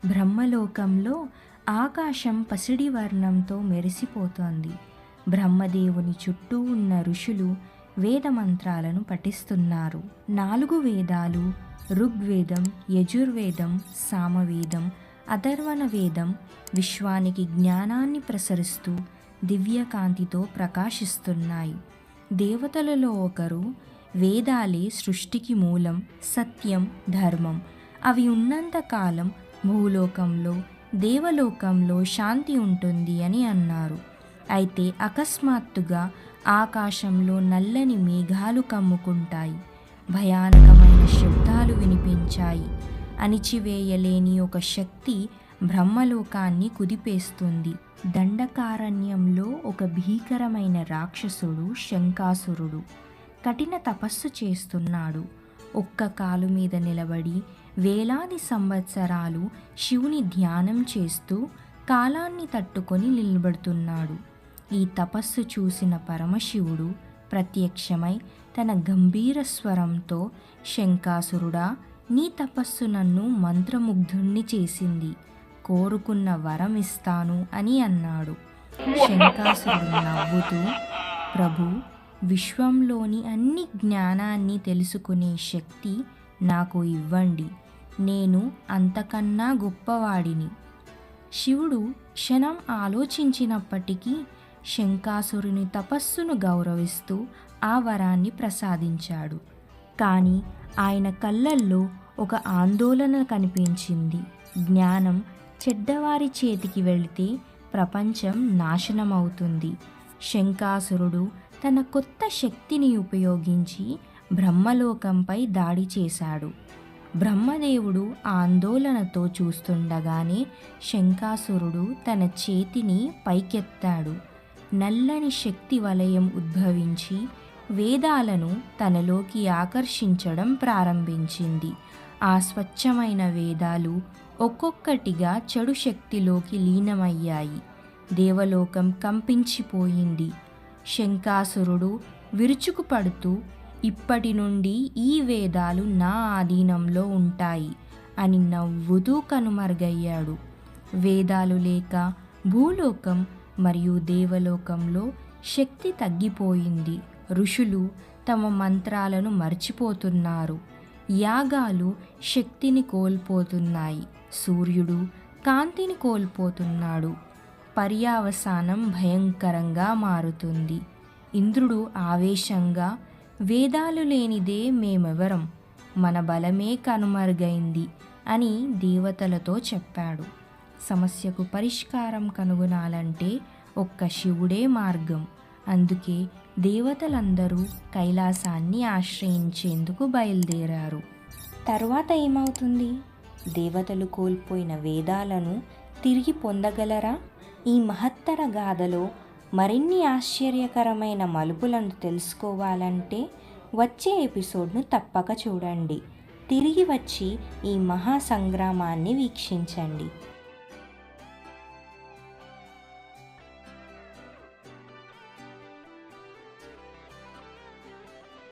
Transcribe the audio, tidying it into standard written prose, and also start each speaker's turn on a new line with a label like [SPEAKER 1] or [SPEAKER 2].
[SPEAKER 1] బ్రహ్మలోకంలో ఆకాశం పసిడి వర్ణంతో మెరిసిపోతోంది. బ్రహ్మదేవుని చుట్టూ ఉన్న ఋషులు వేదమంత్రాలను పఠిస్తున్నారు. 4 వేదాలు ఋగ్వేదం, యజుర్వేదం, సామవేదం, అథర్వణ వేదం విశ్వానికి జ్ఞానాన్ని ప్రసరిస్తూ దివ్యకాంతితో ప్రకాశిస్తున్నాయి. దేవతలలో ఒకరు వేదాలే సృష్టికి మూలం, సత్యం, ధర్మం. అవి ఉన్నంతకాలం భూలోకంలో, దేవలోకంలో శాంతి ఉంటుంది అని అన్నారు. అయితే అకస్మాత్తుగా ఆకాశంలో నల్లని మేఘాలు కమ్ముకుంటాయి. భయానకమైన శబ్దాలు వినిపించాయి. అణిచివేయలేని ఒక శక్తి బ్రహ్మలోకాన్ని కుదిపేస్తుంది. దండకారణ్యంలో ఒక భీకరమైన రాక్షసుడు శంకాసురుడు కఠిన తపస్సు చేస్తున్నాడు. ఒక్క కాలు మీద నిలబడి వేలాది సంవత్సరాలు శివుని ధ్యానం చేస్తూ కాలాన్ని తట్టుకొని నిలబడుతున్నాడు. ఈ తపస్సు చూసిన పరమశివుడు ప్రత్యక్షమై తన గంభీర స్వరంతో, శంకాసురుడా, నీ తపస్సు నన్ను మంత్రముగ్ధుణ్ణి చేసింది, కోరుకున్న వరం ఇస్తాను అని అన్నాడు. శంకాసురుడు నవ్వుతూ, ప్రభు, విశ్వంలోని అన్ని జ్ఞానాన్ని తెలుసుకునే శక్తి నాకు ఇవ్వండి, నేను అంతకన్నా గొప్పవాడిని. శివుడు క్షణం ఆలోచించినప్పటికీ శంకాసురుని తపస్సును గౌరవిస్తూ ఆ వరాన్ని ప్రసాదించాడు. కానీ ఆయన కళ్ళల్లో ఒక ఆందోళన కనిపించింది. జ్ఞానం చెడ్డవారి చేతికి వెళితే ప్రపంచం నాశనమవుతుంది. శంకాసురుడు తన కొత్త శక్తిని ఉపయోగించి బ్రహ్మలోకంపై దాడి చేశాడు. బ్రహ్మదేవుడు ఆందోళనతో చూస్తుండగానే శంకాసురుడు తన చేతిని పైకెత్తాడు. నల్లని శక్తి వలయం ఉద్భవించి వేదాలను తనలోకి ఆకర్షించడం ప్రారంభించింది. ఆ స్వచ్ఛమైన వేదాలు ఒక్కొక్కటిగా చెడు శక్తిలోకి లీనమయ్యాయి. దేవలోకం కంపించిపోయింది. శంకాసురుడు విరుచుకుపడుతూ, ఇప్పటి నుండి ఈ వేదాలు నా ఆధీనంలో ఉంటాయి అని నవ్వుతూ కనుమరుగయ్యాడు. వేదాలు లేక భూలోకం మరియు దేవలోకంలో శక్తి తగ్గిపోయింది. ఋషులు తమ మంత్రాలను మర్చిపోతున్నారు. యాగాలు శక్తిని కోల్పోతున్నాయి. సూర్యుడు కాంతిని కోల్పోతున్నాడు. పర్యావసానం భయంకరంగా మారుతుంది. ఇంద్రుడు ఆవేశంగా, వేదాలు లేనిదే మేమెవరం, మన బలమే కనుమరుగైంది అని దేవతలతో చెప్పాడు. సమస్యకు పరిష్కారం కనుగొనాలంటే ఒక్క శివుడే మార్గం. అందుకే దేవతలందరూ కైలాసాన్ని ఆశ్రయించేందుకు బయలుదేరారు. తర్వాత ఏమవుతుంది? దేవతలు కోల్పోయిన వేదాలను తిరిగి పొందగలరా? ఈ మహత్తర గాథలో మరిన్ని ఆశ్చర్యకరమైన మలుపులను తెలుసుకోవాలంటే వచ్చే ఎపిసోడ్ను తప్పక చూడండి. తిరిగి వచ్చి ఈ మహా సంగ్రామాన్ని వీక్షించండి.